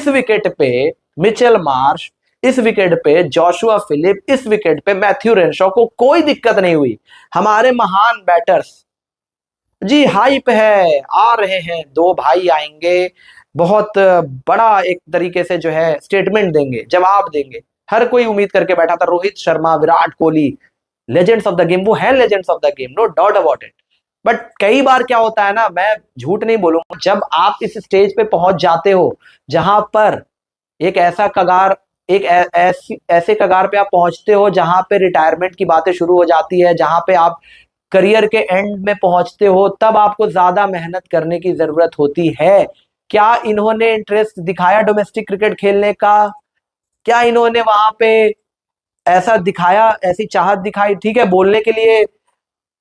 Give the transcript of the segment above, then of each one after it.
इस विकेट पे Mitchell Marsh, इस विकेट पे जोशुआ फिलिप, इस विकेट पे मैथ्यू रेनशॉ को कोई दिक्कत नहीं हुई। हमारे महान बैटर्स जी हाइप है, आ रहे हैं, दो भाई आएंगे, बहुत बड़ा एक तरीके से जो है स्टेटमेंट देंगे, जवाब देंगे। हर कोई उम्मीद करके बैठा था Rohit Sharma, Virat Kohli, legends of the game, वो है legends of the game, no doubt about it. But कई बार क्या होता है ना, मैं झूठ नहीं बोलूंगा, जब आप इस स्टेज पे पहुंच जाते हो जहां पर एक ऐसा कगार, एक ऐसे कगार पे आप पहुंचते हो जहां पे रिटायरमेंट की बातें शुरू हो जाती है, जहां पे आप करियर के एंड में पहुंचते हो, तब आपको ज्यादा मेहनत करने की जरूरत होती है। क्या इन्होंने इंटरेस्ट दिखाया डोमेस्टिक क्रिकेट खेलने का? क्या इन्होंने वहां पे ऐसा दिखाया, ऐसी चाहत दिखाई? ठीक है, बोलने के लिए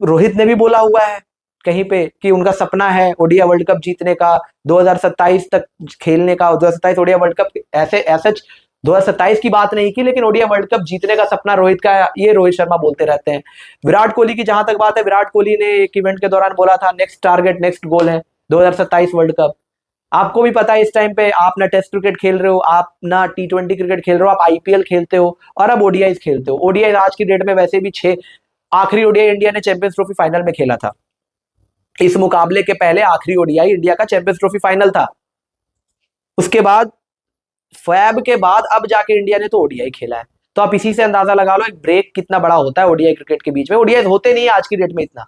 रोहित ने भी बोला हुआ है कहीं पे कि उनका सपना है ओडीआई वर्ल्ड कप जीतने का, 2027 तक खेलने का, 2027 ओडीआई वर्ल्ड कप, ऐसे 2027 की बात नहीं की, लेकिन ओडीआई वर्ल्ड कप जीतने का सपना रोहित का, ये रोहित शर्मा बोलते रहते हैं। विराट कोहली की जहां तक बात है, विराट कोहली ने एक इवेंट के दौरान बोला था नेक्स्ट टारगेट, नेक्स्ट गोल है 2027 वर्ल्ड कप। आपको भी पता है इस टाइम पे आप ना टेस्ट क्रिकेट खेल रहे हो, आप ना T20 क्रिकेट खेल रहे हो, आप आईपीएल खेलते हो और अब ओडीआई खेलते हो। ओडीआई आज की डेट में वैसे भी 6, आखिरी ओडीआई इंडिया ने चैंपियंस ट्रॉफी फाइनल में खेला था। इस मुकाबले के पहले आखिरी ओडीआई इंडिया का चैंपियंस ट्रॉफी फाइनल था। उसके बाद फैब के बाद अब जाके इंडिया ने तो ओडीआई खेला है। तो आप इसी से अंदाजा लगा लो एक ब्रेक कितना बड़ा होता है ओडीआई क्रिकेट के बीच में। ओडीआई होते नहीं है आज की डेट में इतना।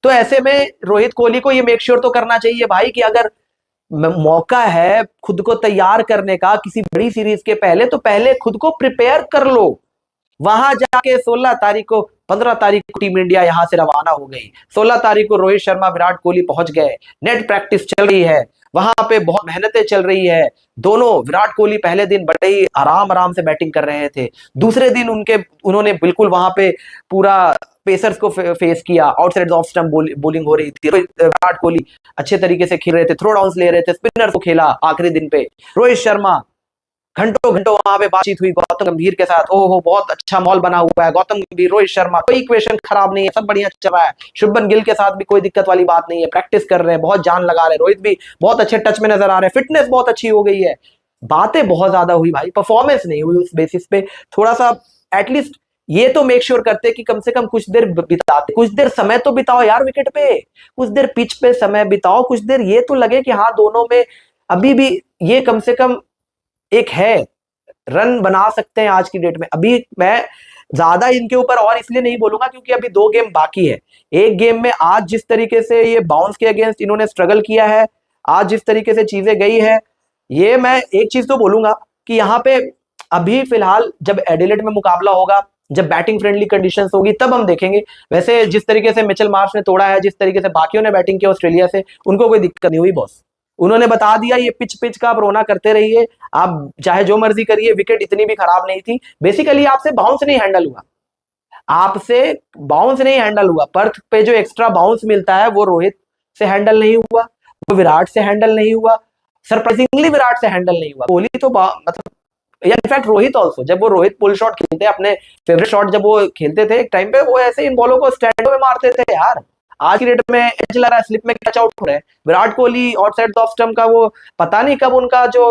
तो ऐसे में रोहित कोहली को ये मेक श्योर तो करना चाहिए भाई कि अगर मौका है खुद को तैयार करने का किसी बड़ी सीरीज के पहले, तो पहले खुद को प्रिपेयर कर लो। वहां जाके 16 तारीख को, 15 तारीख को टीम इंडिया यहां से रवाना हो गई। 16 तारीख को रोहित शर्मा, विराट कोहली पहुंच गए। नेट प्रैक्टिस चल रही है, वहां पे बहुत मेहनतें चल रही है। दोनों, विराट कोहली पहले दिन बड़े ही आराम आराम से बैटिंग कर रहे थे, दूसरे दिन उन्होंने बिल्कुल वहां पे पूरा पेसर्स को फेस किया, आउटसाइड ऑफ स्टंप बॉलिंग हो रही थी। विराट कोहली अच्छे तरीके से खेल रहे थे, थ्रो डाउन्स ले रहे थे, स्पिनर्स को खेला आखिरी दिन पे। रोहित शर्मा, घंटों घंटों वहां पे बातचीत हुई गौतम गंभीर के साथ, ओहो बहुत अच्छा मॉल बना हुआ है, गौतम गंभीर, रोहित शर्मा, कोई इक्वेशन खराब नहीं है, सब बढ़िया चल रहा है। शुभमन गिल के साथ भी कोई दिक्कत वाली बात नहीं है, प्रैक्टिस कर रहे हैं, बहुत जान लगा रहे हैं। रोहित भी बहुत अच्छे टच में नजर आ रहे हैं, फिटनेस बहुत अच्छी हो गई है। बातें बहुत ज्यादा हुई भाई, परफॉर्मेंस नहीं हुई। उस बेसिस पे थोड़ा सा एटलीस्ट ये तो मेक श्योर करते कि कम से कम कुछ देर बिताते, कुछ देर समय तो बिताओ यार विकेट पे, कुछ देर पिच पे समय बिताओ, कुछ देर ये तो लगे कि हाँ दोनों में अभी भी ये कम से कम एक है, रन बना सकते हैं आज की डेट में। अभी मैं ज्यादा इनके ऊपर और इसलिए नहीं बोलूंगा क्योंकि अभी 2 गेम बाकी है। एक गेम में आज जिस तरीके से ये बाउंस के अगेंस्ट इन्होंने स्ट्रगल किया है, आज जिस तरीके से चीजें गई है, ये मैं एक चीज तो बोलूंगा कि यहाँ पे अभी फिलहाल जब एडिलेड में मुकाबला होगा, जब बैटिंग फ्रेंडली कंडीशंस होगी, तब हम देखेंगे। वैसे जिस तरीके से मिचेल मार्श ने तोड़ा है, जिस तरीके से बाकियों ने बैटिंग की ऑस्ट्रेलिया से, उनको कोई दिक्कत नहीं हुई बॉस। उन्होंने बता दिया ये पिच का आप रोना करते रहिए, आप चाहे जो मर्जी करिए, विकेट इतनी भी खराब नहीं थी। बेसिकली आपसे बाउंस नहीं हैंडल हुआ, आपसे बाउंस नहीं हैंडल हुआ। पर्थ पे जो एक्स्ट्रा बाउंस मिलता है वो रोहित से हैंडल नहीं हुआ, वो विराट से हैंडल नहीं हुआ, सरप्राइजिंगली विराट से हैंडल नहीं हुआ। कोहली तो मतलब इनफैक्ट रोहित ऑल्सो, जब वो रोहित पुल शॉट खेलते, अपने फेवरेट शॉट जब वो खेलते थे एक टाइम पे, वो ऐसे इन बॉलों को स्टैंडो में मारते थे यार। आज की डेट में एज लगा, स्लिप में कैच आउट हो रहे हैं। Virat Kohli outside off stump का वो पता नहीं कब उनका जो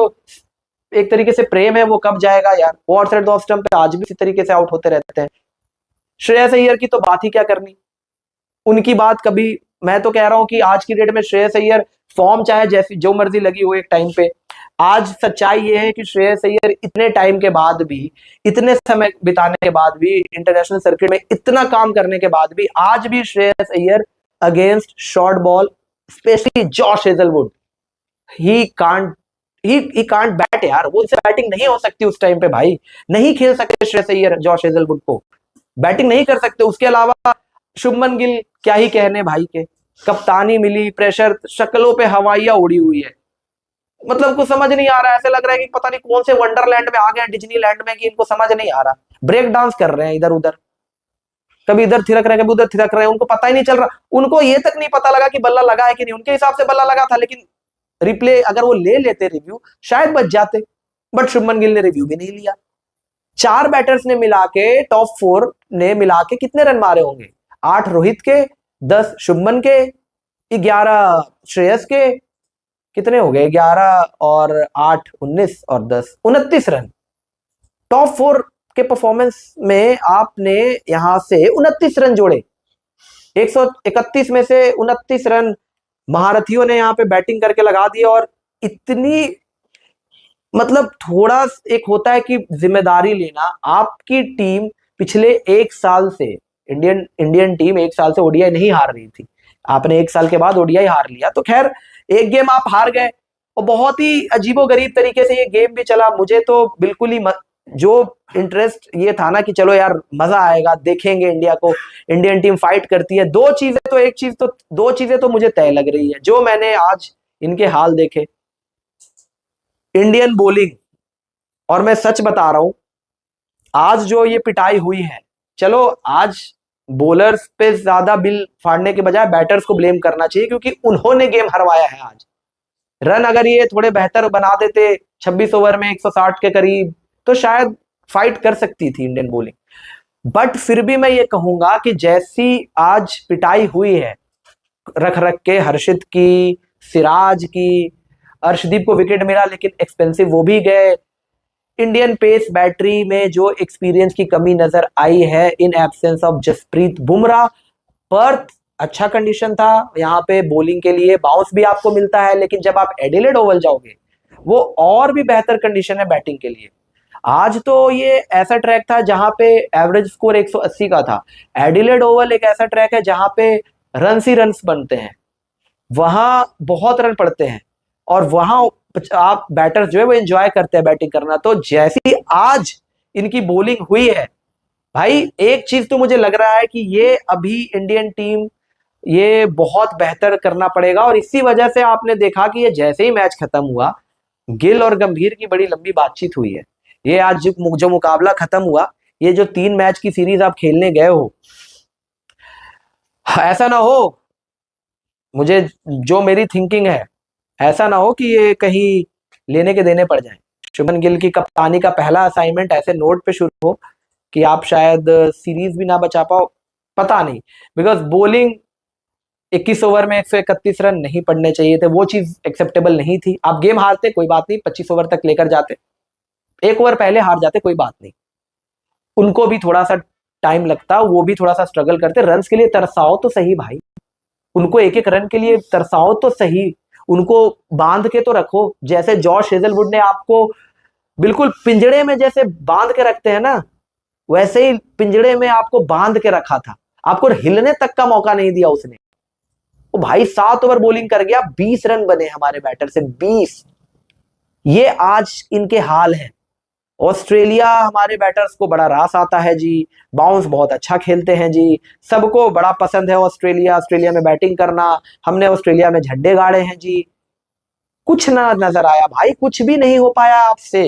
एक तरीके से प्रेम है वो कब जाएगा यार। वो आउटसाइड ऑफ स्टंप पे आज भी इसी तरीके से आउट होते रहते हैं। श्रेयस अय्यर की तो बात ही क्या करनी, उनकी बात कभी, मैं तो कह रहा हूं कि आज की डेट में श्रेयस अय्यर फॉर्म चाहे जैसी जो मर्जी लगी हो एक टाइम पे, आज सच्चाई ये है कि श्रेयस अय्यर इतने टाइम के बाद भी, इतने समय बिताने के बाद भी, इंटरनेशनल सर्किट में इतना काम करने के बाद भी, आज भी Shreyas Iyer against short ball, specially Josh Hazlewood, he can't bat यार। वो उससे बैटिंग नहीं हो सकती उस टाइम पे भाई, नहीं खेल सकते श्रेयस अय्यर जॉश हेजलवुड को, बैटिंग नहीं कर सकते। उसके अलावा शुभमन गिल क्या ही कहने भाई के, कप्तानी मिली, प्रेशर, शक्लों पे हवाइयां उड़ी हुई है। मतलब कुछ समझ नहीं आ रहा है, ऐसे लग रहा है कि पता नहीं कौन से वंडरलैंड में आ गए, डिज्नीलैंड में, कि इनको समझ नहीं आ रहा। ब्रेक डांस कर रहे हैं इधर उधर, कभी इधर थिरक रहे हैं, कभी उधर थिरक रहे हैं, उनको पता ही नहीं चल रहा। उनको ये तक नहीं पता लगा कि बल्ला लगा है कि नहीं। उनके हिसाब से बल्ला लगा था, लेकिन रिप्ले अगर वो ले लेते रिव्यू, शायद बच जाते। बट शुभमन गिल ने रिव्यू भी नहीं लिया। 4 बैटर्स ने मिला के, टॉप 4 ने मिला के कितने रन मारे होंगे? 8 रोहित के, 10 शुभमन के, 11 श्रेयस के, कितने हो गए, 11 और 8 19 और 10 29 रन। टॉप 4 के परफॉर्मेंस में आपने यहां से 29 रन जोड़े। 131 में से 29 रन महारथियों ने यहां पे बैटिंग करके लगा दिए। और इतनी मतलब थोड़ा एक होता है कि जिम्मेदारी लेना। आपकी टीम पिछले एक साल से इंडियन टीम एक साल से ओडीआई नहीं हार रही थी, आपने एक साल के बाद ओडीआई हार लिया। तो खैर एक गेम आप हार गए और बहुत ही अजीबोगरीब तरीके से ये गेम भी चला। मुझे तो बिल्कुल ही जो इंटरेस्ट ये था ना कि चलो यार मजा आएगा, देखेंगे इंडिया को, इंडियन टीम फाइट करती है। दो चीजें तो मुझे तय लग रही है जो मैंने आज इनके हाल देखे। इंडियन बॉलिंग, और मैं सच बता रहा हूं, आज जो ये पिटाई हुई है, चलो आज बॉलर्स पे ज्यादा बिल फाड़ने के बजाय बैटर्स को ब्लेम करना चाहिए, क्योंकि उन्होंने गेम हरवाया है आज। रन अगर ये थोड़े बेहतर बना देते 26 ओवर में 160 के करीब, तो शायद फाइट कर सकती थी इंडियन बॉलिंग। बट फिर भी मैं ये कहूंगा कि जैसी आज पिटाई हुई है रख रख के, हर्षित की, सिराज की, अर्शदीप को विकेट मिला लेकिन एक्सपेंसिव वो भी गए। इंडियन पेस बैटरी में जो एक्सपीरियंस की कमी नजर आई है in absence of Jasprit Bumrah. Perth अच्छा कंडीशन था यहाँ पे बॉलिंग के लिए, बाउंस भी आपको मिलता है, लेकिन जब आप एडिलेड ओवल जाओगे वो और भी बेहतर कंडीशन है बैटिंग के लिए। आज तो ये ऐसा ट्रैक था जहां पे एवरेज स्कोर 180 का था। एडिलेड ओवल एक ऐसा ट्रैक है जहां पे रन्स ही रन्स बनते हैं, वहां बहुत रन पड़ते हैं और वहां आप बैटर्स जो है वो एंजॉय करते हैं बैटिंग करना। तो जैसी आज इनकी बॉलिंग हुई है भाई, एक चीज तो मुझे लग रहा है कि ये अभी इंडियन टीम ये बहुत बेहतर करना पड़ेगा। और इसी वजह से आपने देखा कि ये जैसे ही मैच खत्म हुआ, गिल और गंभीर की बड़ी लंबी बातचीत हुई है। ये आज जो मुकाबला खत्म हुआ, ये जो 3 मैच की सीरीज आप खेलने गए हो, ऐसा ना हो, मुझे जो मेरी थिंकिंग है, ऐसा ना हो कि ये कहीं लेने के देने पड़ जाए। शुभमन गिल की कप्तानी का पहला असाइनमेंट ऐसे नोट पे शुरू हो कि आप शायद सीरीज भी ना बचा पाओ, पता नहीं। बिकॉज बॉलिंग 21 ओवर में 131 रन नहीं पड़ने चाहिए थे, वो चीज एक्सेप्टेबल नहीं थी। आप गेम हारते कोई बात नहीं, 25 ओवर तक लेकर जाते, 1 ओवर पहले हार जाते कोई बात नहीं, उनको भी थोड़ा सा टाइम लगता, वो भी थोड़ा सा स्ट्रगल करते। रन के लिए तरसाओ तो सही भाई, उनको एक एक रन के लिए तरसाओ तो सही, उनको बांध के तो रखो। जैसे जॉश हेजलवुड ने आपको बिल्कुल पिंजड़े में जैसे बांध के रखते हैं ना, वैसे ही पिंजड़े में आपको बांध के रखा था, आपको हिलने तक का मौका नहीं दिया उसने। वो भाई 7 ओवर बॉलिंग कर गया, 20 रन बने हमारे बैटर से, 20। ये आज इनके हाल है। ऑस्ट्रेलिया हमारे बैटर्स को बड़ा रास आता है जी, बाउंस बहुत अच्छा खेलते हैं जी, सबको बड़ा पसंद है ऑस्ट्रेलिया में बैटिंग करना, हमने ऑस्ट्रेलिया में झंडे गाड़े हैं जी। कुछ ना नजर आया भाई, कुछ भी नहीं हो पाया आपसे।